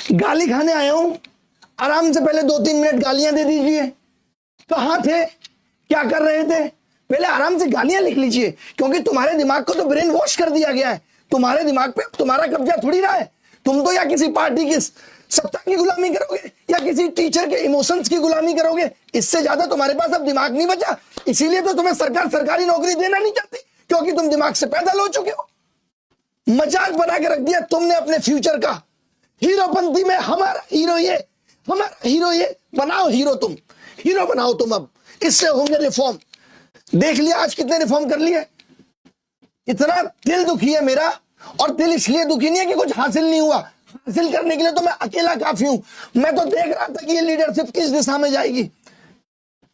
गाली खाने आया हूं, आराम से पहले 2-3 मिनट गालियां दे दीजिए। कहां थे, क्या कर रहे थे, पहले आराम से गालियां लिख लीजिए, क्योंकि तुम्हारे दिमाग को तो ब्रेन वॉश कर दिया गया है। तुम्हारे दिमाग पे तुम्हारा कब्जा थोड़ी रहा है। तुम तो या किसी पार्टी की सत्ता की गुलामी करोगे या किसी टीचर के इमोशंस की गुलामी करोगे। इससे ज्यादा तुम्हारे पास अब दिमाग नहीं बचा। इसीलिए तो तुम्हें सरकार सरकारी नौकरी देना नहीं चाहती, क्योंकि तुम दिमाग से पैदल हो चुके हो। मजाक बना के रख दिया तुमने अपने फ्यूचर का। हीरोपंथी में हमारा हीरो ये, हमारा हीरो ये। बनाओ हीरो, तुम हीरो बनाओ तुम। अब इससे होंगे रिफॉर्म। देख लिया आज कितने रिफॉर्म कर लिए। इतना दिल दुखी है मेरा, और दिल इसलिए दुखी नहीं है कि कुछ हासिल नहीं हुआ। हासिल करने के लिए तो मैं अकेला काफी हूं। मैं तो देख रहा था कि ये लीडरशिप किस दिशा में जाएगी,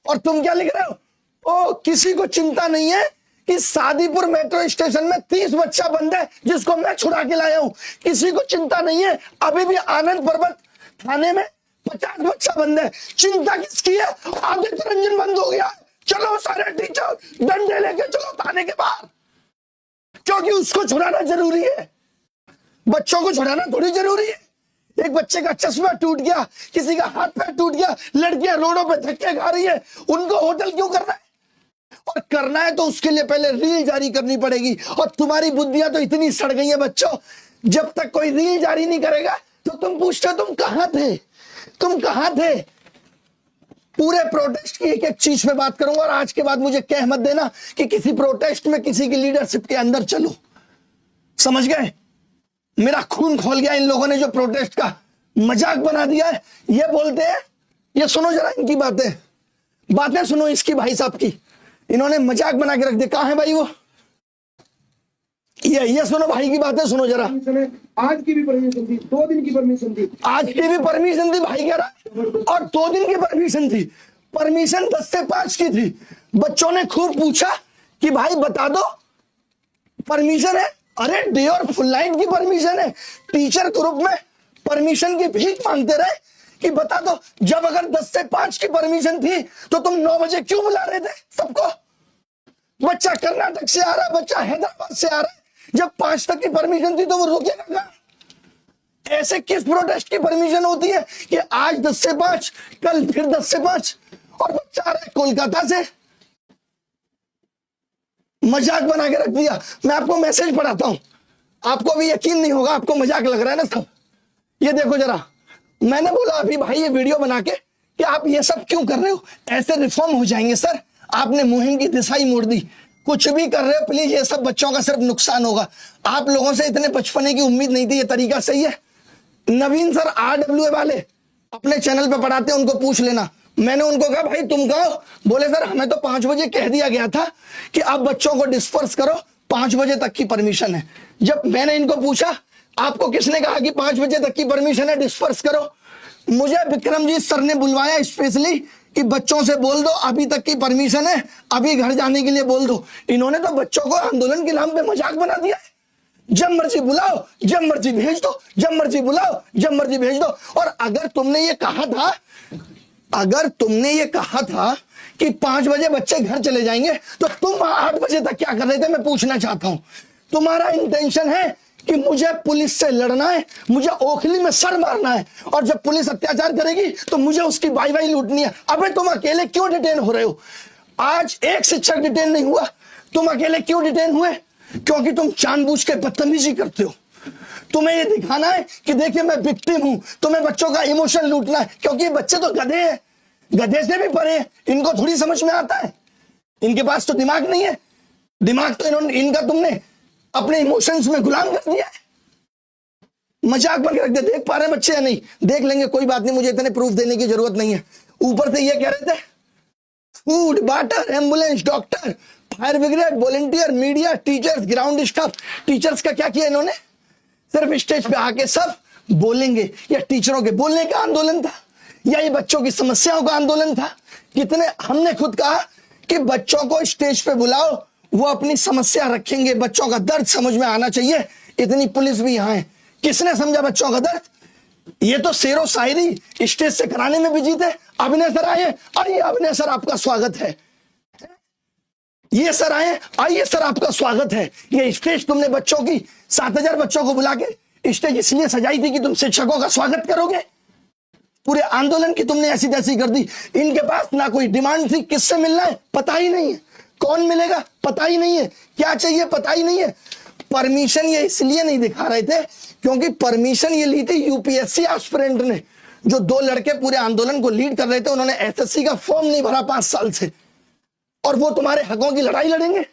और तुम क्या लिख रहे हो? ओ, किसी को चिंता नहीं है कि सादीपुर मेट्रो स्टेशन में 30 बच्चा बंद है जिसको मैं छुड़ा के लाया हूं। किसी को चिंता नहीं है अभी भी आनंद पर्वत थाने में 50 बच्चा बंद है। चिंता किसकी है? आदित्य रंजन बंद हो गया। चलो सारे टीचर डंडे लेके चलो थाने के बाहर, क्योंकि उसको छुड़ाना जरूरी है। बच्चों को छुड़ाना थोड़ी जरूरी है। एक बच्चे का चश्मा टूट गया, किसी का हाथ पैर टूट गया, लड़कियां रोडों पे धक्के खा रही है, उनको होटल क्यों करना है? और करना है तो उसके लिए पहले रील जारी करनी पड़ेगी। और तुम्हारी बुद्धियां तो इतनी सड़ गई है बच्चों, जब तक कोई रील जारी नहीं करेगा तो तुम पूछते हो तुम कहां थे, तुम कहां थे। पूरे प्रोटेस्ट की एक एक चीज पे बात करूंगा, और आज के बाद मुझे कह मत देना कि किसी प्रोटेस्ट में किसी की लीडरशिप के अंदर चलो। समझ गए? मेरा खून खोल गया इन लोगों ने जो प्रोटेस्ट का मजाक बना दिया है। ये बोलते हैं, ये सुनो जरा इनकी बातें, बातें सुनो इसकी भाई साहब की। इन्होंने मजाक बना के रख दिया। कहां है भाई वो? ये सुनो भाई की बातें सुनो जरा। आज की भी परमिशन थी, 2 दिन की परमिशन थी। आज की भी परमिशन थी भाई कह रहा, और 2 दिन की परमिशन थी। परमिशन 10 से 5 की थी। बच्चों ने खूब पूछा कि भाई बता दो परमिशन है। अरे डे और फुल नाइट की परमिशन है। टीचर ग्रुप में परमिशन की भीख मांगते रहे कि बता दो, जब अगर 10 से 5 की परमिशन थी तो तुम 9 बजे क्यों बुला रहे थे सबको? बच्चा कर्नाटक से आ रहा है, बच्चा हैदराबाद से आ रहा है, जब 5 तक की परमिशन थी तो वो रोकेगा कहां? ऐसे किस प्रोटेस्ट की परमिशन होती है कि आज 10 से 5, कल फिर 10 से 5, और बच्चा आ रहा है कोलकाता से? मजाक बना के रख दिया। मैं आपको मैसेज पढ़ाता हूं, आपको भी यकीन नहीं होगा, आपको मजाक लग रहा है ना सब। ये देखो जरा, मैंने बोला अभी भाई ये वीडियो बना के कि आप ये सब क्यों कर रहे हो, ऐसे रिफॉर्म हो जाएंगे सर। आपने मुहिम की दिशा ही मोड़ दी। कुछ भी कर रहे हो प्लीज, ये सब बच्चों का सिर्फ नुकसान होगा। आप लोगों से इतने बचपने की उम्मीद नहीं थी। ये तरीका सही है? नवीन सर RWA वाले अपने चैनल पे पढ़ाते हैं, उनको पूछ लेना। मैंने उनको कहा भाई तुम कहो, बोले सर हमें तो 5 बजे कह दिया गया था कि आप बच्चों को डिस्पर्स करो, 5 बजे तक की परमिशन है। जब मैंने इनको पूछा आपको किसने कहा कि 5 बजे तक की परमिशन है, डिस्पर्स करो, मुझे विक्रमजीत सर ने बुलवाया स्पेशली कि बच्चों से बोल दो अभी तक की परमिशन है, अभी घर जाने के लिए बोल दो। इन्होंने तो बच्चों को आंदोलन के नाम पे मजाक बना दिया है। जब मर्जी बुलाओ, जब मर्जी भेज दो, जब मर्जी बुलाओ, जब मर्जी भेज दो। और अगर तुमने ये कहा था, अगर तुमने ये कहा था कि 5 बजे बच्चे घर चले जाएंगे, तो तुम 8 बजे तक क्या कर रहे थे? मैं पूछना चाहता हूं। तुम्हारा इंटेंशन है कि मुझे पुलिस से लड़ना है, मुझे ओखली में सर मारना है, और जब पुलिस अत्याचार करेगी तो मुझे उसकी वाई वाई लूटनी है। अबे तुम अकेले क्यों डिटेन हो रहे हो? आज एक शिक्षक डिटेन नहीं हुआ, तुम अकेले क्यों डिटेन हुए? क्योंकि तुम जानबूझ के बदतमीजी करते हो। तुम्हें ये दिखाना है कि देखिए मैं विक्टिम हूं, तुम्हें बच्चों का इमोशन लूटना है, क्योंकि बच्चे तो गधे हैं, गधे से भी परे हैं, इनको थोड़ी समझ में आता है। इनके पास तो दिमाग नहीं है। दिमाग तो इनका तुमने अपने इमोशंस में गुलाम कर दिया है। मजाक बन के रख दे। देख पा रहे बच्चे या नहीं? देख लेंगे, कोई बात नहीं, मुझे इतने प्रूफ देने की जरूरत नहीं है। ऊपर से ये कह रहे थे food, water, ambulance, doctor, fire brigade, volunteer, media, teachers, ground staff. Teachers का क्या किया इन्होंने? सिर्फ स्टेज पे आके सब बोलेंगे। या टीचरों के बोलने का आंदोलन था, या ये बच्चों की समस्याओं का आंदोलन था? कितने हमने खुद कहा कि बच्चों को स्टेज पे बुलाओ, वो अपनी समस्या रखेंगे, बच्चों का दर्द समझ में आना चाहिए। इतनी पुलिस भी यहाँ है, किसने समझा बच्चों का दर्द? ये तो शेरो शायरी स्टेज से कराने में बिजी थे। अभिनय सर आए, आइए अभिनय सर आपका स्वागत है। ये सर आए, आइए सर आपका स्वागत है। ये स्टेज तुमने बच्चों की 7000 बच्चों को बुला के स्टेज इसलिए सजाई थी कि तुम शिक्षकों का स्वागत करोगे? पूरे आंदोलन की तुमने ऐसी तैसी कर दी। इनके पास ना कोई डिमांड थी, किससे मिलना है पता ही नहीं है, कौन मिलेगा पता ही नहीं है, क्या चाहिए पता ही नहीं है। परमिशन ये इसलिए नहीं दिखा रहे थे क्योंकि परमिशन ये ली थी यूपीएससी एस्पिरेंट ने, जो 2 लड़के पूरे आंदोलन को लीड कर रहे थे। उन्होंने एसएससी का फॉर्म नहीं भरा 5 साल से, और वो तुम्हारे हकों की लड़ाई लड़ेंगे।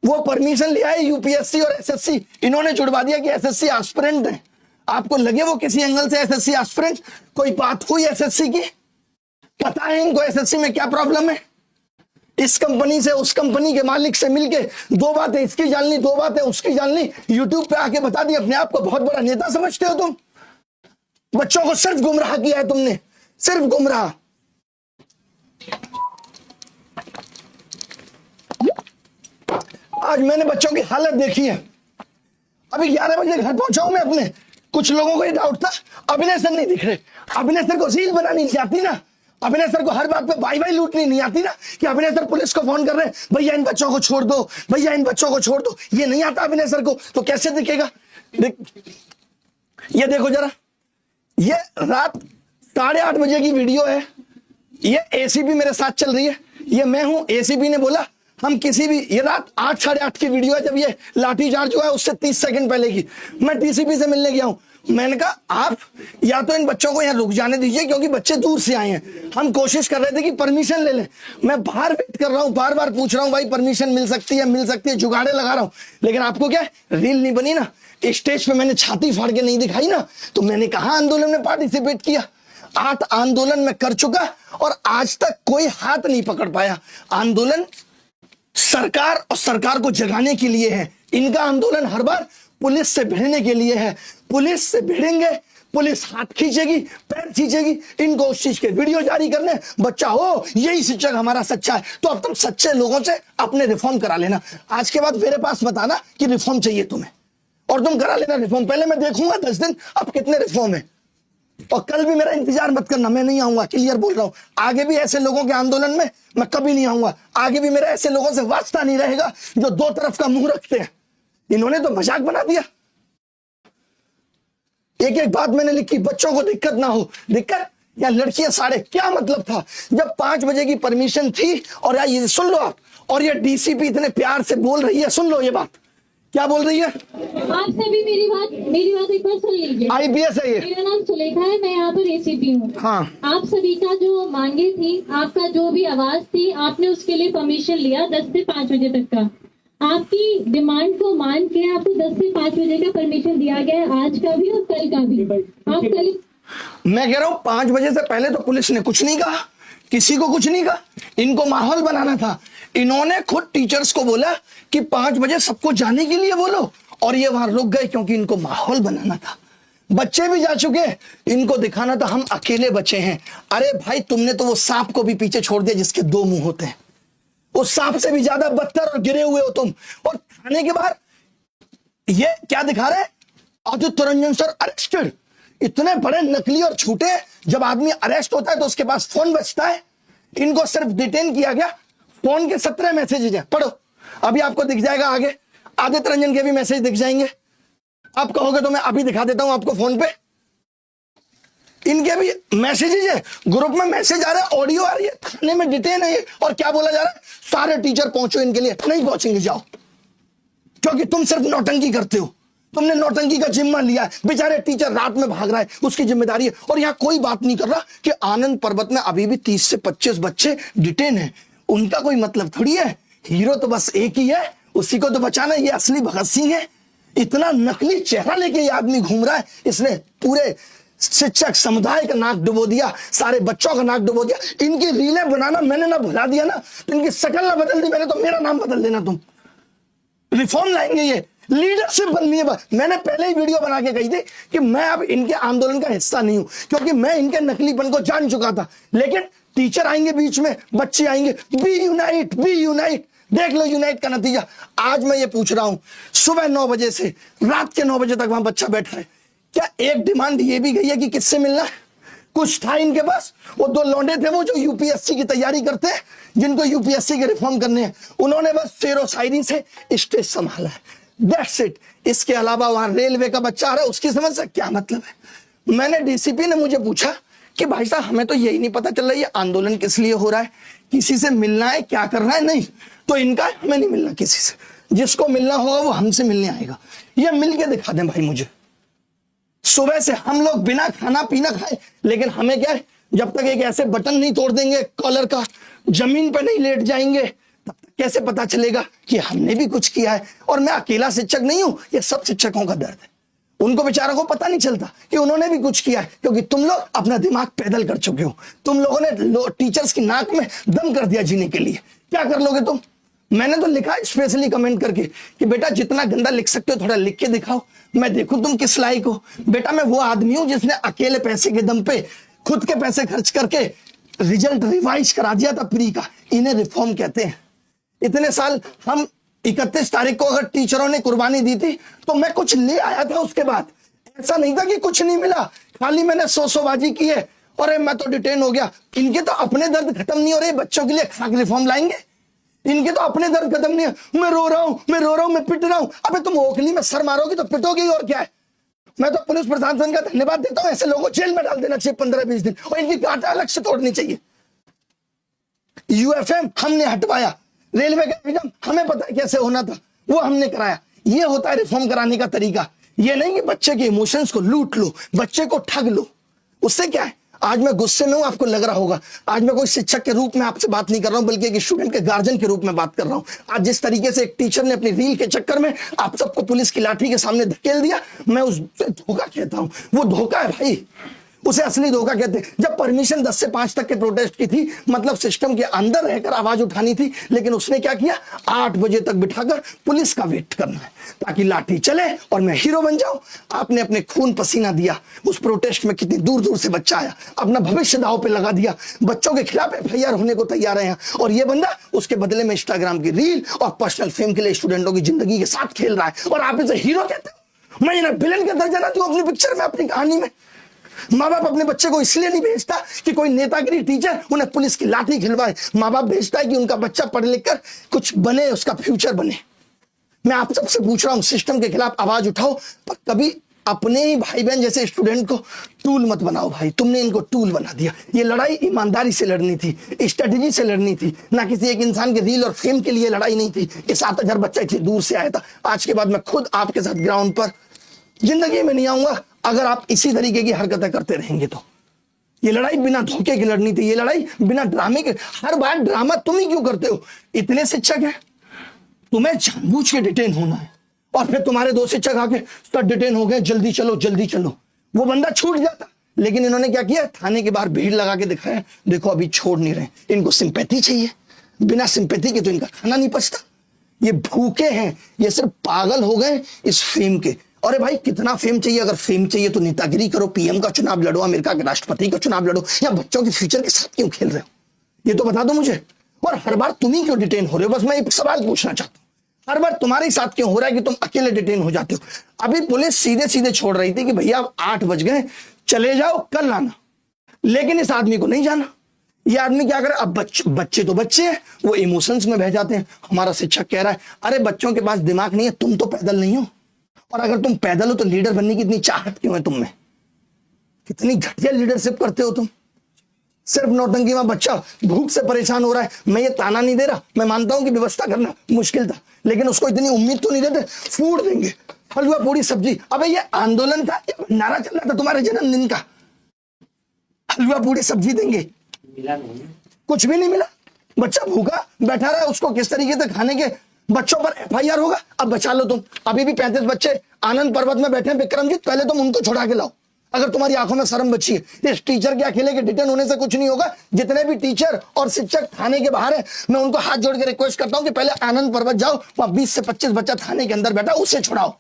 वो परमिशन लिया है यूपीएससी और एसएससी, इन्होंने जुड़वा दिया कि एसएससी एस्पिरेंट है। आपको लगे वो किसी एंगल से एसएससी एस्पिरेंट? कोई बात हुई एसएससी की? पता है इनको एसएससी में क्या प्रॉब्लम है? इस कंपनी से उस कंपनी के मालिक से मिलके 2 बातें इसकी जान ली, 2 बातें उसकी जान ली, यूट्यूब पे आके बता दी। अपने आप को बहुत बड़ा नेता समझते हो तुम? बच्चों को सिर्फ गुमराह किया है तुमने, सिर्फ गुमराह। आज मैंने बच्चों की हालत देखी है। अभी 11 बजे घर पहुंचा हूं मैं अपने। कुछ लोगों को ये डाउट था अभिनय सर नहीं दिख रहे। अभिनय सर को रील बनानी नहीं आती ना, अभिनय सर को हर बात पे बाई बाई लूटनी नहीं आती ना, कि अभिनय सर पुलिस को फोन कर रहे हैं, भैया इन बच्चों को छोड़ दो, भैया इन बच्चों को छोड़ दो। ये नहीं आता अभिनय सर को, तो कैसे दिखेगा? ये देखो जरा, ये रात 8:30 बजे की वीडियो है। ये एसीपी मेरे साथ चल रही है, ये मैं हूं। एसीपी ने बोला हम किसी भी, ये रात 8 साढ़े 8 की वीडियो है, जब ये लाठीचार्ज हुआ है उससे 30 सेकंड पहले की। मैं टीसीपी से मिलने गया हूं। मैंने कहा आप या तो इन बच्चों को यहाँ रुक जाने दीजिए, क्योंकि बच्चे दूर से आए हैं। हम कोशिश कर रहे थे कि परमिशन ले लें। मैं बाहर वेट कर रहा हूँ, बार बार पूछ रहा हूँ भाई परमिशन मिल सकती है, मिल सकती है, जुगाड़े लगा रहा हूँ। लेकिन आपको क्या रील नहीं बनी ना, स्टेज पे मैंने छाती फाड़ के नहीं दिखाई ना, तो मैंने कहा आंदोलन में पार्टिसिपेट किया। 8 आंदोलन में कर चुका और आज तक कोई हाथ नहीं पकड़ पाया। आंदोलन सरकार और सरकार को जगाने के लिए है। इनका आंदोलन हर बार पुलिस से भिड़ने के लिए है। पुलिस से भिड़ेंगे, पुलिस हाथ खींचेगी, पैर खींचेगी, इनको उस चीज के वीडियो जारी करने। बच्चा हो यही शिक्षक हमारा सच्चा है, तो अब तुम सच्चे लोगों से अपने रिफॉर्म करा लेना। आज के बाद मेरे पास बताना कि रिफॉर्म चाहिए तुम्हें, और तुम करा लेना रिफॉर्म। पहले मैं देखूंगा 10 दिन अब कितने रिफॉर्म है, और कल भी मेरा इंतजार मत करना, मैं नहीं आऊंगा, क्लियर बोल रहा हूं। आगे भी ऐसे लोगों के आंदोलन में मैं कभी नहीं आऊंगा। आगे भी मेरा ऐसे लोगों से वास्ता नहीं रहेगा जो 2 तरफ का मुंह रखते हैं। इन्होंने तो मजाक बना दिया। एक एक बात मैंने लिखी, बच्चों को दिक्कत ना हो। दिक्कत या लड़कियां साढ़े, क्या मतलब था जब 5 बजे की परमिशन थी? और यार ये सुन लो आप, और ये डीसीपी इतने प्यार से बोल रही है, सुन लो ये बात क्या बोल रही है। आप सभी मेरी बात एक बार सुन लीजिए। आईपीएस है ये। मेरा नाम सुलेखा है, मैं यहाँ पर एसीपी हूँ। हाँ, आप सभी का जो मांगे थी, आपका जो भी आवाज थी, आपने उसके लिए परमिशन लिया 10 से 5 बजे तक का। आपकी डिमांड को मान के आपको 10 से 5 बजे का परमिशन दिया गया है, आज का भी और कल का भी। आप कल, मैं कह रहा हूँ 5 बजे से पहले तो पुलिस ने कुछ नहीं कहा, किसी को कुछ नहीं कहा। इनको माहौल बनाना था। इन्होंने खुद टीचर्स को बोला कि 5 बजे सबको जाने के लिए बोलो, और ये वहां रुक गए क्योंकि इनको माहौल बनाना था। बच्चे भी जा चुके, इनको दिखाना था हम अकेले बचे हैं। अरे भाई तुमने तो वो सांप को भी पीछे छोड़ दिया जिसके 2 मुंह होते हैं। उस सांप से भी ज्यादा बदतर और गिरे हुए हो तुम। और थाने के बाहर ये क्या दिखा रहे? Aditya Ranjan sir arrested. इतने बड़े नकली और झूठे। जब आदमी अरेस्ट होता है तो उसके पास फोन बचता है। इनको सिर्फ डिटेन किया गया, फोन के 17 मैसेजेस हैं, पढ़ो। अभी आपको दिख जाएगा आगे, आदित्य रंजन के भी मैसेज दिख जाएंगे। आप कहोगे तो मैं अभी दिखा देता हूं आपको फोन पे। इनके भी मैसेजेस है, ग्रुप में मैसेज आ रहा है, ऑडियो आ रही है, थाने में डिटेन है ये। और क्या बोला जा रहा है? सारे टीचर पहुंचो इनके लिए। नहीं पहुंचेंगे, जाओ, क्योंकि तुम सिर्फ नौटंकी करते हो। तुमने नौटंकी का जिम्मा लिया है। बेचारे टीचर रात में भाग रहा है, उसकी जिम्मेदारी है। और यहाँ कोई बात नहीं कर रहा कि आनंद पर्वत में अभी भी 30 से 25 बच्चे डिटेन हैं। उनका कोई मतलब थोड़ी है। हीरो तो बस एक ही है, उसी को तो बचाना। ये असली भगत सिंह है। इतना नकली चेहरा लेके ये आदमी घूम रहा है। इसने पूरे शिक्षक समुदाय का नाक डुबो दिया, सारे बच्चों का नाक डुबो दिया। इनकी रीलें बनाना मैंने ना भुला दिया ना, तो इनकी शक्ल ना बदल दी मैंने, तो मेरा नाम बदल देना तुम। रिफॉर्म लाएंगे ये, लीडरशिप बननी है। मैंने पहले ही वीडियो बना के कही थी कि मैं अब इनके आंदोलन का हिस्सा नहीं हूं, क्योंकि मैं इनके नकलीपन को जान चुका था। लेकिन टीचर आएंगे बीच में, बच्चे आएंगे, बी यूनाइट, बी यूनाइट। देख लो यूनाइट का नतीजा। आज मैं ये पूछ रहा हूं, सुबह 9 बजे से रात के 9 बजे तक वहां बच्चा बैठा है। क्या एक डिमांड ये भी गई है कि किससे मिलना है? कुछ था इनके पास। वो 2 लौंडे थे वो जो यूपीएससी की तैयारी करते हैं, जिनको यूपीएससी के रिफॉर्म करने हैं। उन्होंने बस शेरो शायरी से स्टेज संभाला है। That's it. इसके अलावा वहां रेलवे का बच्चा आ रहा है, उसकी समझ से क्या मतलब है। मैंने डीसीपी ने मुझे पूछा कि भाई साहब हमें तो यही नहीं पता चल रहा ये आंदोलन किस लिए हो रहा है, किसी से मिलना है, क्या करना है। नहीं तो इनका हमें नहीं मिलना किसी से, जिसको मिलना होगा वो हमसे मिलने आएगा। ये मिल के दिखा दें भाई मुझे। सुबह से हम लोग बिना खाना पीना खाए, लेकिन हमें क्या है, जब तक एक ऐसे बटन नहीं तोड़ देंगे कॉलर का, जमीन पर नहीं लेट जाएंगे, तब तक कैसे पता चलेगा कि हमने भी कुछ किया है। और मैं अकेला शिक्षक नहीं हूं, ये सब शिक्षकों का दर्द है। उनको बेचारों को पता नहीं चलता कि उन्होंने भी कुछ किया है, क्योंकि तुम लोग अपना दिमाग पैदल कर चुके हो। तुम लोगों ने टीचर्स की नाक में दम कर दिया जीने के लिए। क्या कर लोगे तुम? मैंने तो लिखा स्पेशली कमेंट करके कि बेटा जितना गंदा लिख सकते हो थोड़ा लिख के दिखाओ, मैं देखूं तुम किस लायक हो। बेटा मैं वो आदमी हूं जिसने अकेले पैसे के दम पे खुद के पैसे खर्च करके रिजल्ट रिवाइज करा दिया था प्री का। इन्हें रिफॉर्म कहते हैं। इतने साल हम 31 तारीख को अगर टीचरों ने कुर्बानी दी थी तो मैं कुछ ले आया था उसके बाद। ऐसा नहीं था कि कुछ नहीं मिला, खाली मैंने सोबाजी की है और मैं तो डिटेन हो गया। इनके तो अपने दर्द खत्म नहीं हो रहे, बच्चों के लिए खाक रिफॉर्म लाएंगे। इनके तो अपने दर्द खत्म नहीं है, मैं रो रहा हूं, मैं रो रहा हूं, मैं पिट रहा हूं। अबे तुम ओखली में सर मारोगी तो पिटोगी और क्या है। मैं तो पुलिस प्रशासन का धन्यवाद देता हूं, ऐसे लोगों को जेल में डाल देना चाहिए 15-20 दिन, और इनकी गांठ अलग से तोड़नी चाहिए। यूएफएम हमने हटवाया, रेलवे का एग्जाम हमें पता है कैसे होना था, वो हमने कराया। ये होता है रिफॉर्म कराने का तरीका। ये नहीं कि बच्चे के इमोशंस को लूट लो, बच्चे को ठग लो। उससे क्या है, आज मैं गुस्से में हूं, आपको लग रहा होगा। आज मैं कोई शिक्षक के रूप में आपसे बात नहीं कर रहा हूं, बल्कि एक स्टूडेंट के गार्जियन के रूप में बात कर रहा हूं। आज जिस तरीके से एक टीचर ने अपनी रील के चक्कर में आप सबको पुलिस की लाठी के सामने धकेल दिया, मैं उस धोखा कहता हूं। वो धोखा है भाई, उसे असली धोखा कहते हैं। जब परमिशन 10 से 5 तक के प्रोटेस्ट की थी, मतलब सिस्टम के अंदर रहकर आवाज उठानी थी, लेकिन उसने क्या किया, 8 बजे तक बिठाकर पुलिस का वेट करना है ताकि लाठी चले और मैं हीरो बन जाऊं। आपने अपने खून पसीना दिया उस प्रोटेस्ट में, कितनी दूर दूर से बच्चा आया, अपना भविष्य दांव पे लगा दिया, बच्चों के खिलाफ एफआईआर होने को तैयार है। और ये बंदा उसके बदले में इंस्टाग्राम की रील और पर्सनल फेम के लिए स्टूडेंटों की जिंदगी के साथ खेल रहा है, और आप इसे हीरो कहते हो। मैं इन्हें विलेन का दर्जा ना दूं अपनी पिक्चर में, अपनी कहानी में। माँ बाप अपने बच्चे को इसलिए नहीं भेजता कि कोई नेतागिरी टीचर उन्हें पुलिस की लाठी खिलवाए। माँ बाप भेजता है कि उनका बच्चा पढ़ लिख कर कुछ बने, उसका फ्यूचर बने। मैं आप सबसे पूछ रहा हूं, सिस्टम के खिलाफ आवाज उठाओ, पर कभी अपने ही भाई बहन जैसे स्टूडेंट को टूल मत बनाओ। भाई तुमने इनको टूल बना दिया। ये लड़ाई ईमानदारी से लड़नी थी, स्ट्रेटेजी से लड़नी थी, ना किसी एक इंसान के रील और फेम के लिए लड़ाई नहीं थी। ये 7000 बच्चा इतनी दूर से आया था। आज के बाद मैं खुद आपके साथ ग्राउंड पर जिंदगी में नहीं आऊंगा अगर आप इसी तरीके की हरकतें करते रहेंगे तो। ये लड़ाई बिना धोखे की लड़नी थी, ये लड़ाई बिना ड्रामे के। हर बार ड्रामा तुम ही क्यों करते हो? इतने शिक्षक हैं, तुम्हें जानबूझ के डिटेन होना है, और फिर तुम्हारे 2 शिक्षक आके सर डिटेन हो गए, जल्दी चलो जल्दी चलो। वो बंदा छूट जाता, लेकिन इन्होंने क्या किया, थाने के बाहर भीड़ लगा के दिखाया, देखो अभी छोड़ नहीं रहे। इनको सिंपैथी चाहिए, बिना सिंपैथी के तो इनका खाना नहीं पचता। ये भूखे हैं, ये सिर्फ पागल हो गए इस फेम के। अरे भाई कितना फेम चाहिए? अगर फेम चाहिए तो नेतागिरी करो, पीएम का चुनाव लड़ो, अमेरिका के राष्ट्रपति का चुनाव लड़ो, या बच्चों के फ्यूचर के साथ क्यों खेल रहे हो? ये तो बता दो मुझे। और हर बार तुम ही क्यों डिटेन हो रहे हो? बस मैं एक सवाल पूछना चाहता हूं, हर बार तुम्हारे साथ क्यों हो रहा है कि तुम अकेले डिटेन हो जाते हो? अभी पुलिस सीधे सीधे छोड़ रही थी कि भैया अब 8 बज गए, चले जाओ, कल आना। लेकिन इस आदमी को नहीं जाना। ये आदमी क्या करे, अब बच्चे तो बच्चे हैं, वो इमोशंस में बह जाते हैं। हमारा शिक्षक कह रहा है, अरे बच्चों के पास दिमाग नहीं है, तुम तो पैदल नहीं हो, और अगर तुम पैदल हो तो लीडर बनने की इतनी चाहत क्यों है तुम में? कितनी घटिया लीडरशिप करते हो तुम। सिर्फ नौटंकी में बच्चा भूख से परेशान हो रहा है। मैं ये ताना नहीं दे रहा, मैं मानता हूं कि व्यवस्था करना मुश्किल था, लेकिन उसको इतनी उम्मीद तो नहीं देते फूड देंगे, हलवा पूरी सब्जी। अबे ये आंदोलन था, ये भंडारा चल रहा था तुम्हारे जन्मदिन का, हलवा पूरी सब्जी देंगे, मिला नहीं, कुछ भी नहीं मिला। बच्चा भूखा बैठा रहा है, उसको किस तरीके से खाने के बच्चों पर एफआईआर होगा। अब बचा लो तुम। अभी भी 35 बच्चे आनंद पर्वत में बैठे हैं विक्रमजीत, पहले तुम उनको छुड़ा के लाओ अगर तुम्हारी आंखों में शर्म बची है। इस टीचर के अकेले के डिटेन होने से कुछ नहीं होगा। जितने भी टीचर और शिक्षक थाने के बाहर है, मैं उनको हाथ जोड़ के रिक्वेस्ट करता हूं कि पहले आनंद पर्वत जाओ, वहां 20 से 25 बच्चा थाने के अंदर बैठा, उसे छुड़ाओ,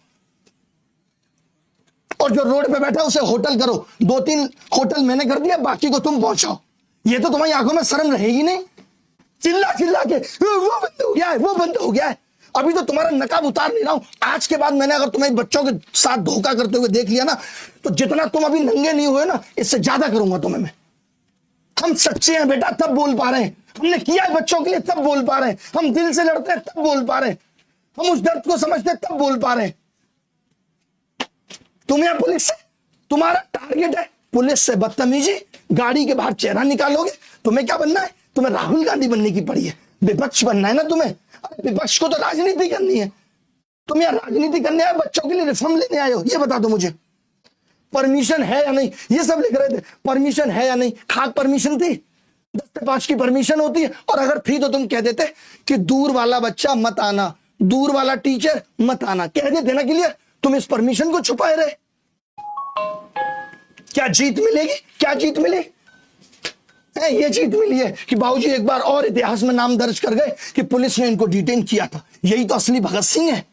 और जो रोड पे बैठा उसे होटल करो। 2-3 होटल मैंने कर दिया, बाकी को तुम पहुंचाओ। ये तो तुम्हारी आंखों में शर्म रहेगी नहीं? चिल्ला चिल्ला के वो बंद हो गया है, वो बंद हो गया है। अभी तो तुम्हारा नकाब उतार नहीं रहा हूं। आज के बाद मैंने अगर तुम्हें बच्चों के साथ धोखा करते हुए देख लिया ना, तो जितना तुम अभी नंगे नहीं हुए ना, इससे ज्यादा करूंगा तुम्हें मैं। हम सच्चे हैं बेटा, तब बोल पा रहे हैं। हमने किया है बच्चों के लिए, तब बोल पा रहे हैं। हम दिल से लड़ते हैं, तब बोल पा रहे हैं। हम उस दर्द को समझते तब बोल पा रहे हैं। तुम यहाँ पुलिस से, तुम्हारा टारगेट है पुलिस से बदतमीजी, गाड़ी के बाहर चेहरा निकालोगे। तुम्हें क्या बनना है? तुम्हें राहुल गांधी बनने की पड़ी है, विपक्ष बनना है ना तुम्हें। अरे विपक्ष को तो राजनीति करनी है, तुम यहाँ राजनीति करने आए, बच्चों के लिए रिफॉर्म लेने आए हो। ये बता दो मुझे, परमिशन है या नहीं? ये सब लिख रहे थे, परमिशन है या नहीं। खाक परमिशन थी? 10 से 5 की परमिशन होती है, और अगर थी तो तुम कह देते कि दूर वाला बच्चा मत आना, दूर वाला टीचर मत आना, कह देते ना। क्लियर? तुम इस परमिशन को छुपाए रहे। क्या जीत मिलेगी? क्या जीत मिली? ये जीत मिली है कि बाबूजी एक बार और इतिहास में नाम दर्ज कर गए कि पुलिस ने इनको डिटेन किया था। यही तो असली भगत सिंह है।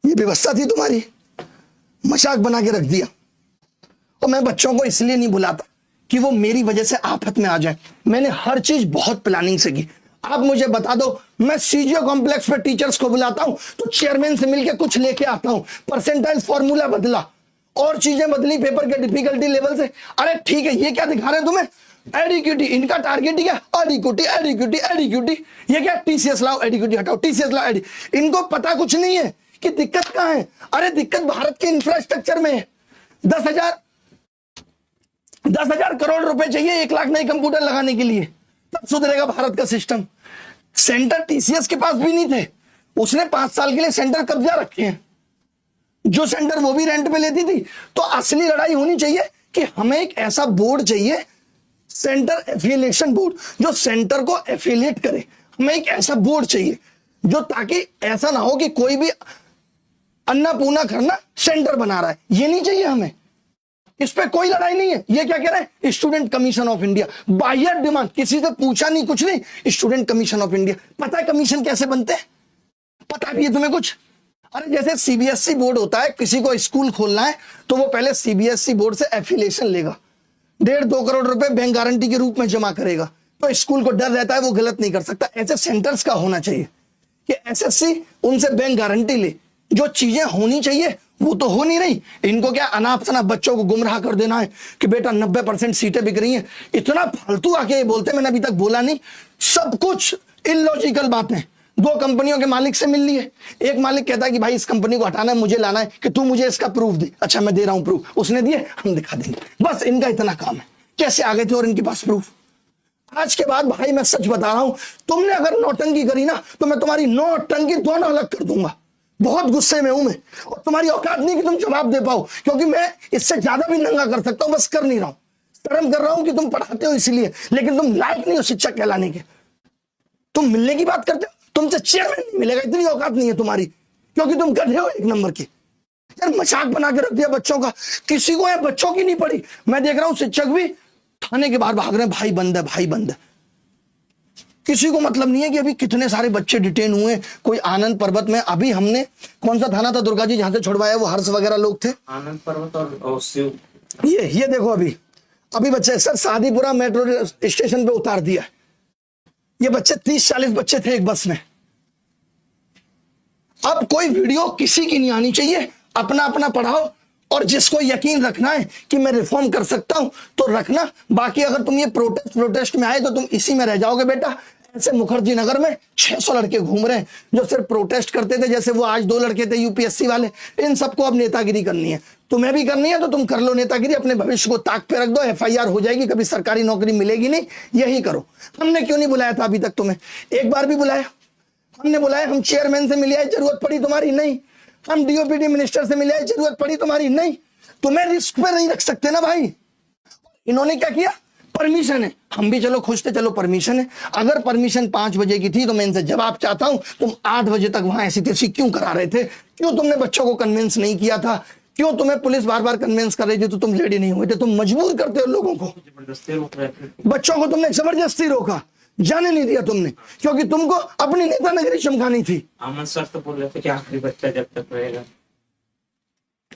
ये व्यवस्था थी तुम्हारी, मजाक बना के रख दिया। और मैं बच्चों को इसलिए नहीं बुलाता कि वो मेरी वजह से आफत में आ जाए। मैंने हर चीज बहुत प्लानिंग से की। आप मुझे बता दो, मैं सीजीओ कॉम्प्लेक्स पे टीचर्स को बुलाता हूं तो चेयरमैन से मिलकर कुछ लेके आता हूं। परसेंटाइल फॉर्मूला बदला और चीजें बदली पेपर के डिफिकल्टी लेवल से। अरे ठीक है, ये क्या दिखा रहे हैं तुम्हें? एडिक्यूटी, इनका टारगेट ही क्या? एडिक्यूटी एडिक्यूटी एडिक्यूटी। ये क्या? टीसीएस लाओ, एडिक्यूटी हटाओ, टीसीएस लाओ, इनको पता कुछ नहीं है कि दिक्कत कहां है। अरे दिक्कत भारत के इंफ्रास्ट्रक्चर में है। 10,000 करोड़ रुपए चाहिए 1 लाख नए कंप्यूटर लगाने के लिए, तब सुधरेगा भारत का सिस्टम। सेंटर टीसीएस के पास भी नहीं थे, उसने 5 साल के लिए सेंटर कब्जा रखे हैं। जो सेंटर वो भी रेंट पे लेती थी। तो असली लड़ाई होनी चाहिए कि हमें एक ऐसा बोर्ड चाहिए, सेंटर एफिलिएशन बोर्ड, जो सेंटर को एफिलिएट करे। हमें एक ऐसा बोर्ड चाहिए जो, ताकि ऐसा ना हो कि कोई भी अन्नपूर्णा करना सेंटर बना रहा है। ये नहीं चाहिए हमें, इस पे कोई लड़ाई नहीं है। ये क्या कह रहे हैं? स्टूडेंट कमीशन ऑफ इंडिया, बाह्य डिमांड, किसी से पूछा नहीं कुछ नहीं, स्टूडेंट कमीशन ऑफ इंडिया। पता है कमीशन कैसे बनते हैं? पता भी है तुम्हें कुछ? अरे जैसे सीबीएसई बोर्ड होता है, किसी को स्कूल खोलना है तो वो पहले सीबीएसई बोर्ड से एफिलिएशन लेगा, 1.5-2 करोड़ रुपए बैंक गारंटी के रूप में जमा करेगा। तो स्कूल को डर रहता है वो गलत नहीं कर सकता। ऐसे सेंटर्स का होना चाहिए कि एसएससी उनसे बैंक गारंटी ले। जो चीजें होनी चाहिए वो तो हो नहीं रही। इनको क्या अनाप शनाप बच्चों को गुमराह कर देना है कि बेटा 90% सीटें बिक रही हैं। इतना फालतू आके बोलते, मैंने अभी तक बोला नहीं। सब कुछ इलॉजिकल बातें। 2 कंपनियों के मालिक से मिल लिए, एक मालिक कहता है कि भाई इस कंपनी को हटाना है, मुझे लाना है, कि तू मुझे इसका प्रूफ दे। अच्छा मैं दे रहा हूं प्रूफ, उसने दिए, हम दिखा देंगे। बस इनका इतना काम है। कैसे आ गए थे और इनके पास प्रूफ? आज के बाद भाई मैं सच बता रहा हूं, तुमने अगर नौटंकी करी ना तो मैं तुम्हारी नौटंकी दोनों अलग कर दूंगा। बहुत गुस्से में हूं मैं, और तुम्हारी औकात नहीं कि तुम जवाब दे पाओ, क्योंकि मैं इससे ज्यादा भी नंगा कर सकता हूं, बस कर नहीं रहा हूं। शर्म कर रहा हूं कि तुम पढ़ाते हो इसलिए, लेकिन तुम लायक नहीं हो शिक्षक कहलाने के। तुम मिलने की बात करते हो, तुमसे चेयरमैन नहीं मिलेगा, इतनी औकात नहीं है तुम्हारी, क्योंकि तुम गधे हो 1 नंबर के। यार मजाक बना के रख दिया बच्चों का। किसी को यार बच्चों की नहीं पड़ी। मैं देख रहा हूं शिक्षक भी थाने के बाहर भाग रहे हैं, भाई बंद है, भाई बंद है। किसी को मतलब नहीं है कि अभी कितने सारे बच्चे डिटेन हुए। कोई आनंद पर्वत में, अभी हमने कौन सा थाना था दुर्गा जी जहां से छुड़वाया, वो हर्ष वगैरह लोग थे, आनंद पर्वत और शिव। ये देखो अभी बच्चे सर शादीपुरा मेट्रो स्टेशन पे उतार दिया। ये बच्चे 30-40 बच्चे थे एक बस में। अब कोई वीडियो किसी की नहीं आनी चाहिए, अपना अपना पढ़ाओ, और जिसको यकीन रखना है कि मैं रिफॉर्म कर सकता हूं तो रखना। बाकी अगर तुम ये प्रोटेस्ट में आए तो तुम इसी में रह जाओगे बेटा। ऐसे मुखर्जी नगर में 600 लड़के घूम रहे हैं जो सिर्फ प्रोटेस्ट करते थे, जैसे वो आज 2 लड़के थे यूपीएससी वाले। इन सबको अब नेतागिरी करनी है, तुम्हें भी करनी है तो तुम कर लो नेतागिरी। अपने भविष्य को ताक पे रख दो, एफआईआर हो जाएगी, कभी सरकारी नौकरी मिलेगी नहीं। यही करो। हमने क्यों नहीं बुलाया था अभी तक तुम्हें? एक बार भी बुलाया? हमने बुलाया, हम चेयरमैन से मिले आए, जरूरत पड़ी तुम्हारी? नहीं। हम डीओपीडी मिनिस्टर से मिले आए, जरूरत पड़ी तुम्हारी? नहीं। तुम्हें रिस्क पे नहीं रख सकते ना भाई। इन्होंने क्या किया? परमिशन है, हम भी चलो खुश थे, चलो परमिशन है। अगर परमिशन 5 बजे की थी तो मैं इनसे जवाब चाहता हूं, तुम 8 बजे तक वहां ऐसी तैसी क्यों करा रहे थे? क्यों तुमने बच्चों को कन्विंस नहीं किया था? क्यों तुम्हें पुलिस बार बार कन्विंस कर रही थी तो तुम रेडी नहीं हुए थे? तुम मजबूर करते हो लोगों को। जबरदस्ती रोक रहे थे बच्चों को तुमने जबरदस्ती रोका, जाने नहीं दिया तुमने, क्योंकि तुमको अपनी नेता नगरी चमकानी थी। अमन सर तो बोल रहे थे कि आखिरी बच्चा जब तक रहेगा।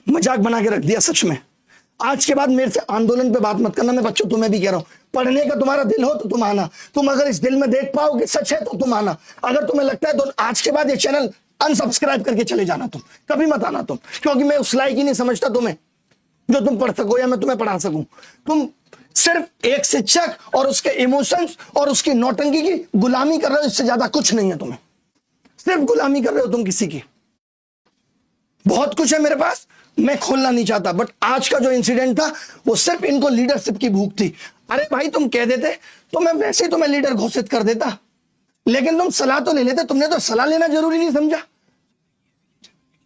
मजाक बना के रख दिया सच में। आज के बाद मेरे से आंदोलन पे बात मत करना। मैं बच्चों तुम्हें भी कह रहा हूं, पढ़ने का तुम्हारा दिल हो तो तुम आना। तुम अगर इस दिल में देख पाओ कि सच है तो तुम आना। अगर तुम्हें लगता है तो आज के बाद ये चैनल अनसब्सक्राइब करके चले जाना। तुम कभी मत आना तुम, क्योंकि मैं उस लायक ही नहीं समझता तुम्हें जो तुम पढ़ सको या मैं तुम्हें पढ़ा सकूं। तुम सिर्फ एक शिक्षक और उसके इमोशंस और उसकी नौटंकी की गुलामी कर रहे हो, इससे ज्यादा कुछ नहीं है तुम्हें। सिर्फ गुलामी कर रहे हो तुम किसी की। बहुत कुछ है मेरे पास, मैं खोलना नहीं चाहता, बट आज का जो इंसिडेंट था वो सिर्फ इनको लीडरशिप की भूख थी। अरे भाई तुम कह देते तो मैं वैसे ही तुम्हें लीडर घोषित कर देता, लेकिन तुम सलाह तो ले लेते, तुमने तो सलाह लेना जरूरी नहीं समझा।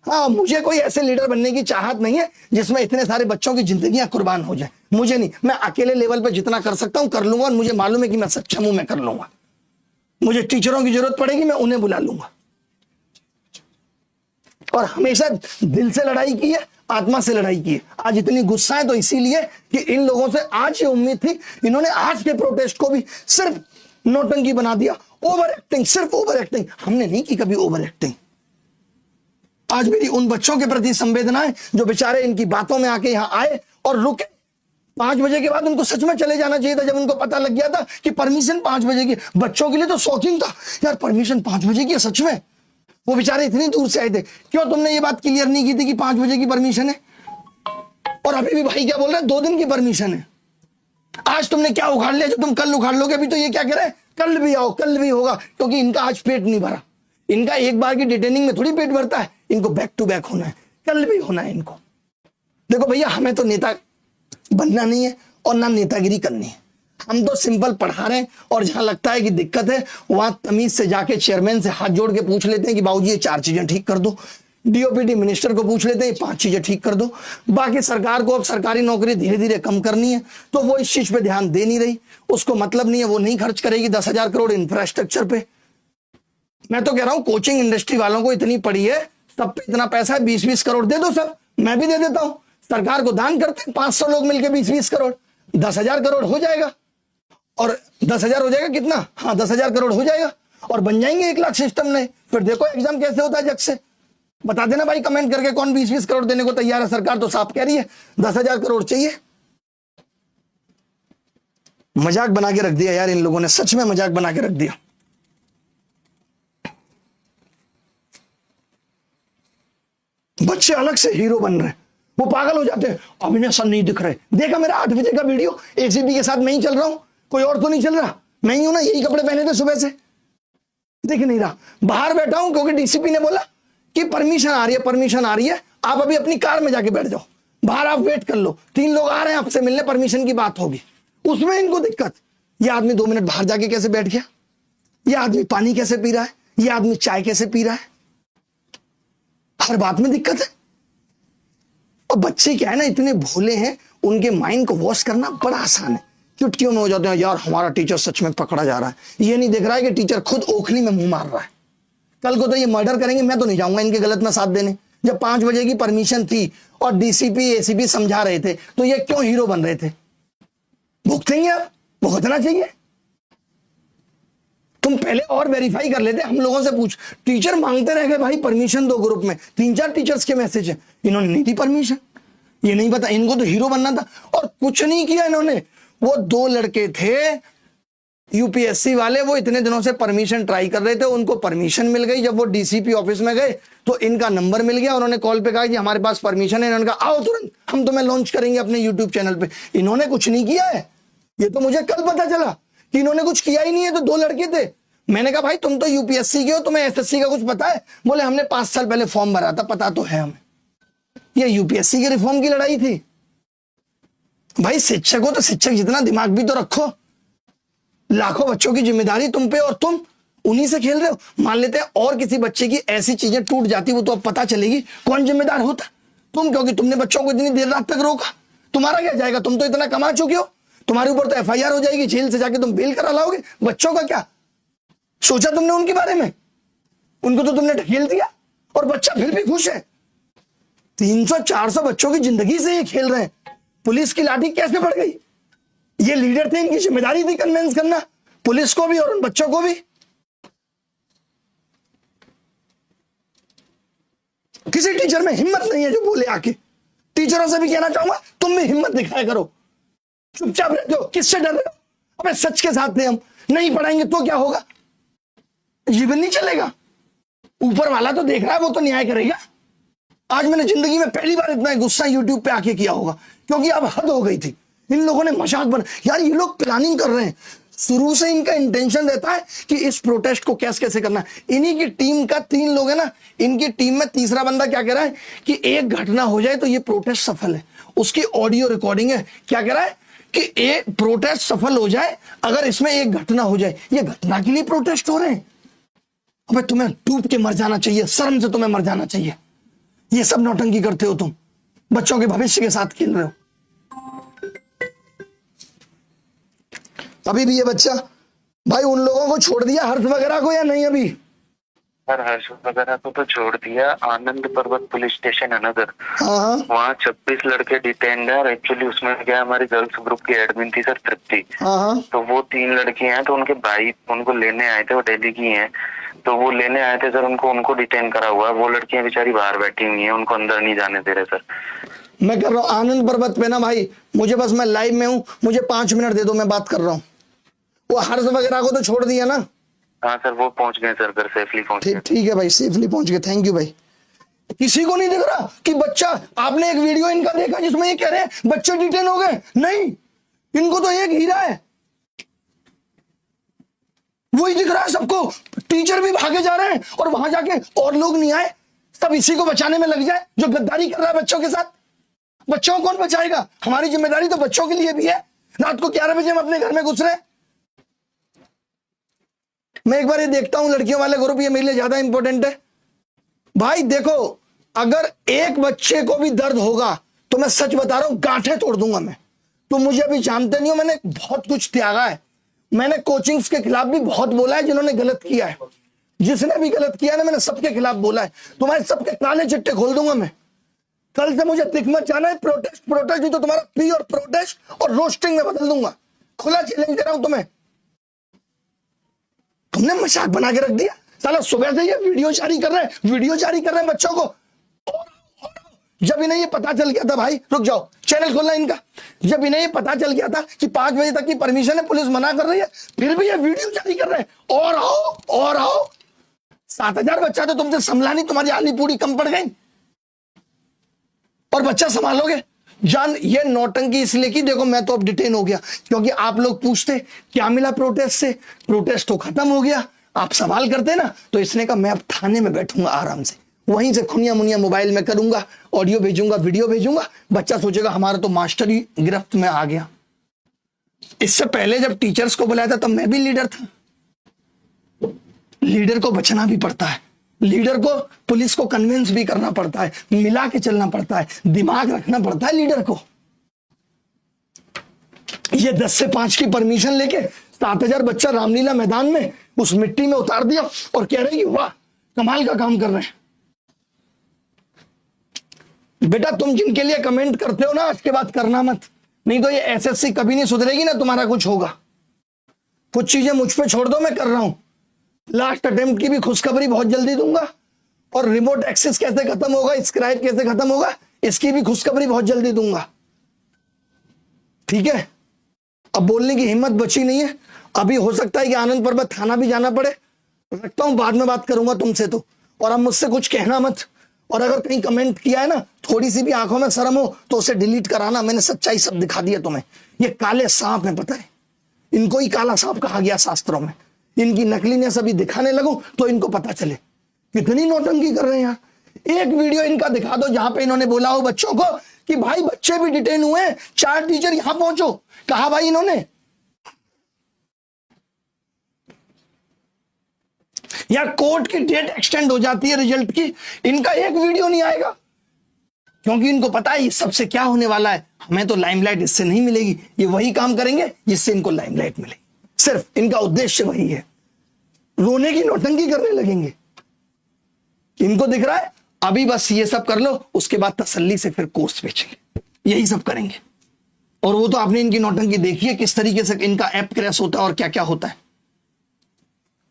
हाँ, मुझे कोई ऐसे लीडर बनने की चाहत नहीं है जिसमें इतने सारे बच्चों की जिंदगियां कुर्बान हो जाए, मुझे नहीं। मैं अकेले लेवल पे जितना कर सकता हूं कर लूंगा, और मुझे मालूम है कि मैं सक्षम हूं, मैं कर लूंगा। मुझे टीचरों की जरूरत पड़ेगी, मैं उन्हें बुला लूंगा। और हमेशा दिल से लड़ाई की है, आत्मा से लड़ाई की है। आज इतनी गुस्सा है तो इसीलिए कि इन लोगों से आज ये उम्मीद थी, इन्होंने आज के प्रोटेस्ट को भी सिर्फ नौटंकी बना दिया, ओवर एक्टिंग, सिर्फ ओवर एक्टिंग। हमने नहीं की कभी ओवर एक्टिंग। आज मेरी उन बच्चों के प्रति संवेदना है जो बेचारे इनकी बातों में आके यहां आए और रुके। 5 बजे के बाद उनको सच में चले जाना चाहिए था, जब उनको पता लग गया था कि परमिशन 5 बजे की। बच्चों के लिए तो शॉकिंग था यार, परमिशन 5 बजे की है सच में। वो बेचारे इतनी दूर से आए थे, क्यों तुमने ये बात क्लियर नहीं की थी कि 5 बजे की परमिशन है? और अभी भी भाई क्या बोल रहे हैं, 2 दिन की परमिशन है। आज तुमने क्या उखाड़ लिया जो तुम कल उखाड़ लोगे? अभी तो ये क्या कह रहे हैं, कल भी आओ, कल भी होगा, क्योंकि इनका आज पेट नहीं भरा। इनका एक बार की डिटेनिंग में थोड़ी पेट भरता है, इनको बैक टू बैक होना है, कल भी होना है इनको। देखो भैया, हमें तो नेता बनना नहीं है और ना नेतागिरी करनी है। हम तो सिंपल पढ़ा रहे हैं, और जहां लगता है कि दिक्कत है वहां तमीज से जाके चेयरमैन से हाथ जोड़ के पूछ लेते हैं कि बाबूजी ये 4 चीजें ठीक कर दो। डीओपीटी मिनिस्टर को पूछ लेते हैं 5 चीजें ठीक कर दो। बाकी सरकार को अब सरकारी नौकरी धीरे धीरे कम करनी है, तो वो इस चीज पे ध्यान दे नहीं रही। उसको मतलब नहीं है, वो नहीं खर्च करेगी 10,000 करोड़ इंफ्रास्ट्रक्चर पे। मैं तो कह रहा हूं कोचिंग इंडस्ट्री वालों को इतनी पड़ी है, सब पे इतना पैसा है, 20-20 करोड़ दे दो सब, मैं भी दे देता हूं। सरकार को दान करते हैं 500 लोग मिलकर 20-20 करोड़, 10,000 करोड़ हो जाएगा। और 10,000 हो जाएगा कितना? हाँ 10,000 करोड़ हो जाएगा, और बन जाएंगे 1 लाख सिस्टम में। फिर देखो एग्जाम कैसे होता है जग से। बता देना भाई कमेंट करके कौन 20-20 करोड़ देने को तैयार है। सरकार तो साफ कह रही है 10,000 करोड़ चाहिए। मजाक बना के रख दिया यार इन लोगों ने, सच में मजाक बना के रख दिया। बच्चे अलग से हीरो बन रहे हैं, वो पागल हो जाते हैं, अभिनय सर नहीं दिख रहे। देखा मेरा 8 बजे का वीडियो, एसीपी के साथ मैं ही चल रहा हूं, कोई और तो नहीं चल रहा, मैं ही हूं ना, यही कपड़े पहने थे सुबह से, दिख नहीं रहा। बाहर बैठा हूं क्योंकि डीसीपी ने बोला कि परमिशन आ रही है, परमिशन आ रही है, आप अभी अपनी कार में जाके बैठ जाओ, बाहर आप वेट कर लो, 3 लोग आ रहे हैं आपसे मिलने, परमिशन की बात होगी। उसमें इनको दिक्कत, ये आदमी 2 मिनट बाहर जाके कैसे बैठ गया, ये आदमी पानी कैसे पी रहा है, ये आदमी चाय कैसे पी रहा है, हर बात में दिक्कत है। और बच्चे क्या है ना, इतने भोले हैं, उनके माइंड को वॉश करना बड़ा आसान है। चुटकियों में हो जाते हैं यार हमारा टीचर सच में पकड़ा जा रहा है, ये नहीं देख रहा है कि टीचर खुद ओखली में मुंह मार रहा है। कल को तो ये मर्डर करेंगे, मैं तो नहीं जाऊंगा इनके गलत में साथ देने। जब 5 बजे की परमिशन थी और डीसीपी एसीपी समझा रहे थे, तो ये क्यों हीरो बन रहे थे? भुगतेंगे आप, भुगतना चाहिए। तुम पहले और वेरीफाई कर लेते, हम लोगों से पूछ। टीचर मांगते रह गए भाई परमिशन दो, ग्रुप में 3-4 टीचर्स के मैसेज है, इन्होंने नहीं दी परमिशन। ये नहीं पता, इनको तो हीरो बनना था और कुछ नहीं किया इन्होंने। वो 2 लड़के थे यूपीएससी वाले, वो इतने दिनों से परमिशन ट्राई कर रहे थे, उनको परमिशन मिल गई। जब वो डीसीपी ऑफिस में गए तो इनका नंबर मिल गया, उन्होंने कॉल पे कहा कि हमारे पास परमिशन है। इन्होंने कहा आओ तुरंत, हम तुम्हें लॉन्च करेंगे अपने यूट्यूब चैनल पे। इन्होंने कुछ नहीं किया है, ये तो मुझे कल पता चला कि इन्होंने कुछ किया ही नहीं है। तो 2 लड़के थे, मैंने कहा भाई तुम तो यूपीएससी के हो, तुम्हें एसएससी का कुछ पता है? बोले हमने 5 साल पहले फॉर्म भरा था, पता तो है हमें। ये यूपीएससी के रिफॉर्म की लड़ाई थी। भाई शिक्षक हो तो शिक्षक जितना दिमाग भी तो रखो। लाखों बच्चों की जिम्मेदारी तुम पे और तुम उन्हीं से खेल रहे हो। मान लेते हैं और किसी बच्चे की ऐसी चीजें टूट जाती, वो तो अब पता चलेगी कौन जिम्मेदार होता? तुम, क्योंकि तुमने बच्चों को इतनी देर रात तक रोका। तुम्हारा क्या जाएगा, तुम तो इतना कमा चुके हो, तुम्हारे ऊपर तो एफआईआर हो जाएगी, जेल से जाके तुम बेल करा लाओगे। बच्चों का क्या सोचा तुमने उनके बारे में? उनको तो तुमने ढकेल दिया और बच्चा फिर भी खुश है। 300-400 बच्चों की जिंदगी से ये खेल रहे हैं। पुलिस की लाठी कैसे पड़ गई? ये लीडर थे, इनकी जिम्मेदारी थी कन्विंस करना पुलिस को भी और उन बच्चों को भी। किसी टीचर में हिम्मत नहीं है जो बोले आके। टीचरों से भी कहना चाहूंगा तुम भी हिम्मत दिखाया करो। चुपचाप रहते हो, किससे डर रहे हो? अबे सच के साथ थे हम, नहीं पढ़ाएंगे तो क्या होगा? जीवन नहीं चलेगा। ऊपर वाला तो देख रहा है, वो तो न्याय करेगा। आज मैंने जिंदगी में पहली बार इतना गुस्सा यूट्यूब पे आके किया होगा, क्योंकि अब हद हो गई थी। इन लोगों ने मजाक बना यार, ये लोग प्लानिंग कर रहे हैं। शुरू से इनका इंटेंशन रहता है कि इस प्रोटेस्ट को कैसे करना है। इन्हीं की टीम का 3 लोग है ना, इनकी टीम में तीसरा बंदा क्या कह रहा है कि एक घटना हो जाए तो ये प्रोटेस्ट सफल है। उसकी ऑडियो रिकॉर्डिंग है, क्या कह रहा है कि एक प्रोटेस्ट सफल हो जाए अगर इसमें एक घटना हो जाए। ये घटना के लिए प्रोटेस्ट हो रहे हैं। अबे तुम्हें डूब के मर जाना चाहिए, शर्म से तुम्हें मर जाना चाहिए। ये सब नौटंकी करते हो तुम, बच्चों के भविष्य के साथ खेल रहे हो। अभी भी ये बच्चा भाई उन लोगों को छोड़ दिया हर्ष वगैरह को या नहीं? अभी सर हर्ष वगैरह को तो छोड़ दिया। आनंद पर्वत पुलिस स्टेशन है नगर, हाँ वहाँ 26 लड़के डिटेन्ड है। और एक्चुअली उसमें क्या हमारी गर्ल्स ग्रुप की एडमिन थी सर तृप्ति, हाँ तो वो 3 लड़की हैं। तो उनके भाई उनको लेने आए थे, वो दिल्ली की हैं, तो वो लेने आए थे सर। उनको डिटेन करा हुआ है। वो लड़कियां बेचारी बाहर बैठी हुई हैं, उनको अंदर नहीं जाने दे रहे सर। मैं कर रहा हूँ आनंद पर्वत पे ना भाई, मुझे बस मैं लाइव में हूँ, मुझे 5 मिनट दे दो, मैं बात कर रहा हूँ। वो हर्ष वगैरह को तो छोड़ दिया ना? हाँ सर वो पहुंच गए सर, घर सेफली पहुंच गए। ठीक है भाई, सेफली पहुंच गए, थैंक यू भाई। किसी को नहीं दिख रहा कि बच्चा, आपने एक वीडियो इनका देखा जिसमें ये कह रहे हैं बच्चे डिटेन हो गए? नहीं, इनको तो एक हीरा है, वही दिख रहा है सबको। टीचर भी भागे जा रहे हैं और वहां जाके और लोग नहीं आए, सब इसी को बचाने में लग जाए जो गद्दारी कर रहा है बच्चों के साथ। बच्चों को कौन बचाएगा? हमारी जिम्मेदारी तो बच्चों के लिए भी है। रात को 11 बजे हम अपने घर में घुस रहे हैं। मैं एक बार ये देखता हूं लड़कियों वाले ग्रुप, ये मेरे लिए ज्यादा इंपॉर्टेंट है भाई। देखो अगर एक बच्चे को भी दर्द होगा तो मैं सच बता रहा हूं गांठें तोड़ दूंगा मैं। तो मुझे अभी जानते नहीं हो, मैंने बहुत कुछ त्यागा है। मैंने कोचिंग्स के खिलाफ भी बहुत बोला है जिन्होंने गलत किया है। जिसने भी गलत किया है ना, मैंने सबके खिलाफ बोला है। तुम्हारे सबके काले चिट्टे खोल दूंगा मैं। कल से मुझे दिख मत जाना है प्रोटेस्ट प्रोटेस्ट, नहीं तो तुम्हारा पी और प्रोटेस्ट और रोस्टिंग में बदल दूंगा। खुला चैलेंज दे रहा हूं तुम्हें। तुमने मजाक बना के रख दिया साला। सुबह से ये वीडियो जारी कर रहे हैं बच्चों को। जब इन्हें ये पता चल गया था भाई, रुक जाओ चैनल खोलना इनका। जब इन्हें ये पता चल गया था कि 5 बजे तक की परमिशन है, पुलिस मना कर रही है, फिर भी ये वीडियो जारी कर रहे हैं। और आओ 7000 बच्चा तो तुमसे संभला नहीं, तुम्हारी आली पूरी कम पड़ गई और बच्चा संभालोगे? जान ये नौटंकी इसलिए की, देखो मैं तो अब डिटेन हो गया क्योंकि आप लोग पूछते क्या मिला प्रोटेस्ट से, प्रोटेस्ट तो खत्म हो गया। आप सवाल करते ना, तो इसने कहा मैं अब थाने में बैठूंगा आराम से, वहीं से खुनिया मुनिया मोबाइल में करूंगा, ऑडियो भेजूंगा, वीडियो भेजूंगा। बच्चा सोचेगा हमारा तो मास्टर ही गिरफ्त में आ गया। इससे पहले जब टीचर्स को बुलाया था तब मैं भी लीडर था। लीडर को बचना भी पड़ता है, लीडर को पुलिस को कन्विंस भी करना पड़ता है, मिला के चलना पड़ता है, दिमाग रखना पड़ता है लीडर को। ये 10 से 5 की परमिशन लेके 7000 बच्चा रामलीला मैदान में उस मिट्टी में उतार दिया और कह रहे हैं कि वाह कमाल का काम कर रहे हैं। बेटा तुम जिनके लिए कमेंट करते हो ना, आज के बाद करना मत, नहीं तो ये एसएससी कभी नहीं सुधरेगी ना, तुम्हारा कुछ होगा। कुछ चीजें मुझ पे छोड़ दो, मैं कर रहा हूं। लास्ट अटेम्प्ट की भी खुशखबरी बहुत जल्दी दूंगा, और रिमोट एक्सेस कैसे खत्म होगा, स्क्राइब कैसे खत्म होगा, इसकी भी खुशखबरी बहुत जल्दी दूंगा। ठीक है, अब बोलने की हिम्मत बची नहीं है। अभी हो सकता है कि आनंद पर्वत थाना भी जाना पड़े, रखता हूं, बाद में बात करूंगा तुमसे तो। और अब मुझसे कुछ कहना मत, और अगर कहीं कमेंट किया है ना, थोड़ी सी भी आंखों में शर्म हो तो उसे डिलीट कराना। मैंने सच्चाई सब दिखा दिया तुम्हें। ये काले सांप है, पता है, इनको ही काला सांप कहा गया शास्त्रों में। इनकी नकलीनेस अभी दिखाने लगूं तो इनको पता चले कितनी नौटंकी कर रहे हैं यार। एक वीडियो इनका दिखा दो जहां पे इन्होंने बोला हो बच्चों को कि भाई बच्चे भी डिटेन हुए, 4 टीचर यहां पहुंचो। कहा भाई इन्होंने? यार कोर्ट की डेट एक्सटेंड हो जाती है रिजल्ट की, इनका एक वीडियो नहीं आएगा, क्योंकि इनको पता है इस सबसे क्या होने वाला है। हमें तो लाइमलाइट इससे नहीं मिलेगी, ये वही काम करेंगे जिससे इनको लाइमलाइट मिलेगी। सिर्फ इनका उद्देश्य वही है, रोने की नौटंकी करने लगेंगे। इनको दिख रहा है अभी बस ये सब कर लो, उसके बाद तसल्ली से फिर कोर्स बेचेंगे, यही सब करेंगे। और वो तो आपने इनकी नौटंकी देखी है, किस तरीके से इनका ऐप क्रैश होता है और क्या क्या होता है।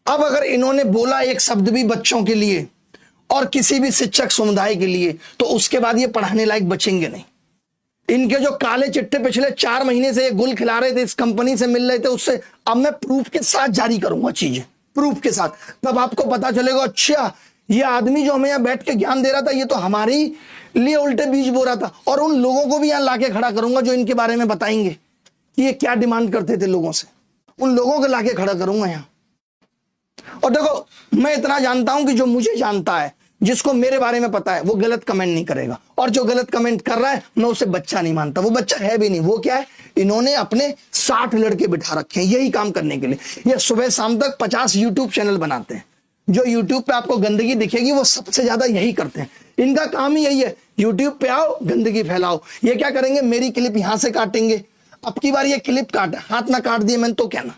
अब अगर इन्होंने बोला एक शब्द भी बच्चों के लिए और किसी भी शिक्षक समुदाय के लिए, तो उसके बाद ये पढ़ाने लायक बचेंगे नहीं। इनके जो काले चिट्टे पिछले 4 महीने से ये गुल खिला रहे थे, इस कंपनी से मिल रहे थे, उससे अब मैं प्रूफ के साथ जारी करूंगा चीजें, प्रूफ के साथ। तब आपको पता चलेगा अच्छा ये आदमी जो हमें यहां बैठ के ज्ञान दे रहा था, ये तो हमारे ही लिए उल्टे बीज बो रहा था। और उन लोगों को भी यहां लाके खड़ा करूंगा जो इनके बारे में बताएंगे कि ये क्या डिमांड करते थे लोगों से, उन लोगों को लाके खड़ा करूंगा यहाँ। और देखो, मैं इतना जानता हूं कि जो मुझे जानता है, जिसको मेरे बारे में पता है, वो गलत कमेंट नहीं करेगा। और जो गलत कमेंट कर रहा है, मैं उसे बच्चा नहीं मानता। वो बच्चा है भी नहीं। वो क्या है, इन्होंने अपने 60 लड़के बिठा रखे हैं यही काम करने के लिए। ये सुबह शाम तक 50 यूट्यूब चैनल बनाते हैं। जो यूट्यूब पे आपको गंदगी दिखेगी, वो सबसे ज्यादा यही करते हैं। इनका काम ही यही है, यूट्यूब पे आओ, गंदगी फैलाओ। ये क्या करेंगे, मेरी क्लिप यहां से काटेंगे। अब की बार ये क्लिप काटे, हाथ ना काट दिए मैंने तो क्या ना,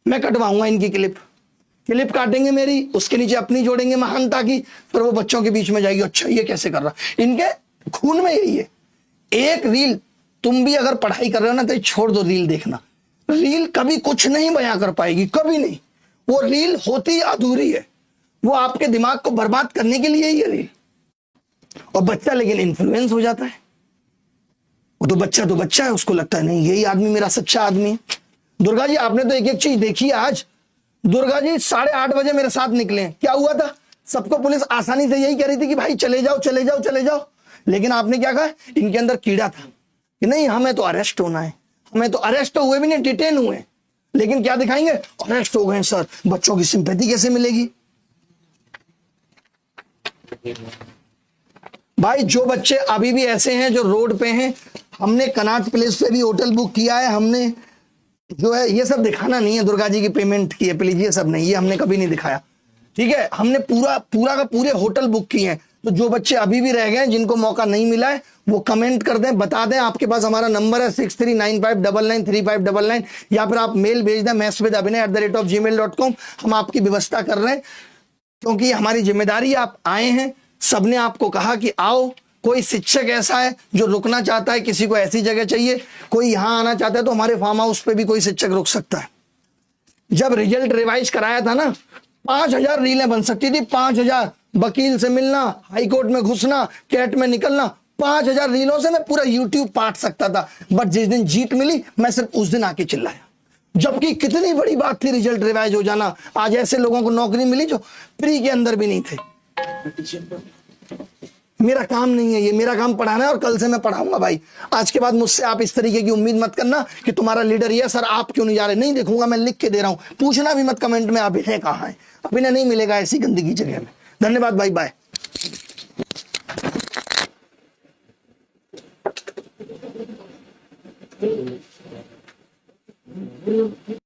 मैं कटवाऊंगा इनकी क्लिप काटेंगे मेरी, उसके नीचे अपनी जोड़ेंगे महानता की, फिर वो बच्चों के बीच में जाएगी, अच्छा ये कैसे कर रहा। इनके खून में यही है। एक रील, तुम भी अगर पढ़ाई कर रहे हो ना, तो छोड़ दो रील देखना। रील कभी कुछ नहीं बयां कर पाएगी, कभी नहीं। वो रील होती अधूरी है, वो आपके दिमाग को बर्बाद करने के लिए ही है रील। और बच्चा लेकिन इन्फ्लुएंस हो जाता है। वो तो बच्चा है, उसको लगता है नहीं यही आदमी मेरा सच्चा आदमी है। दुर्गा जी, आपने तो एक एक चीज देखी है आज। दुर्गा जी 8:30 बजे मेरे साथ निकले, क्या हुआ था? सबको पुलिस आसानी से यही कह रही थी कि भाई चले जाओ चले जाओ चले जाओ। लेकिन आपने क्या कहा, इनके अंदर कीड़ा था कि नहीं हमें तो अरेस्ट होना है। हमें तो अरेस्ट हुए भी नहीं, डिटेन हुए। लेकिन क्या दिखाएंगे, अरेस्ट हो गए सर। बच्चों की सिंपैथी कैसे मिलेगी भाई? जो बच्चे अभी भी ऐसे हैं जो रोड पे हैं, हमने कनॉट प्लेस पे भी होटल बुक किया है। हमने जो है ये सब दिखाना नहीं है, दुर्गा जी की पेमेंट की है प्लीज, ये सब नहीं, ये हमने कभी नहीं दिखाया। ठीक है, हमने पूरा का पूरे होटल बुक किए हैं। तो जो बच्चे अभी भी रह गए, जिनको मौका नहीं मिला है, वो कमेंट कर दें, बता दें। आपके पास हमारा नंबर है 6395993599, या फिर आप मेल भेज दें messwithabhinay@gmail.com। हम आपकी व्यवस्था कर रहे हैं, क्योंकि हमारी जिम्मेदारी। आप आए हैं, सबने आपको कहा कि आओ। कोई शिक्षक ऐसा है जो रुकना चाहता है, किसी को ऐसी जगह चाहिए, कोई यहां आना चाहता है, तो हमारे फार्म हाउस पे भी कोई शिक्षक रुक सकता है। जब रिजल्ट रिवाइज कराया था ना, 5000 रीलें बन सकती थी। 5000, वकील से मिलना, हाईकोर्ट में घुसना, कैट में निकलना, 5000 रीलों से मैं पूरा यूट्यूब पाट सकता था। बट जिस दिन जीत मिली, मैं सिर्फ उस दिन आके चिल्लाया। जबकि कितनी बड़ी बात थी रिजल्ट रिवाइज हो जाना। आज ऐसे लोगों को नौकरी मिली जो प्री के अंदर भी नहीं थे। मेरा काम नहीं है ये, मेरा काम पढ़ाना है, और कल से मैं पढ़ाऊंगा भाई। आज के बाद मुझसे आप इस तरीके की उम्मीद मत करना कि तुम्हारा लीडर ये, सर आप क्यों नहीं जा रहे। नहीं देखूंगा, मैं लिख के दे रहा हूं। पूछना भी मत कमेंट में अभिनय कहाँ है। अभिनय नहीं मिलेगा ऐसी गंदगी जगह में। धन्यवाद भाई, बाय।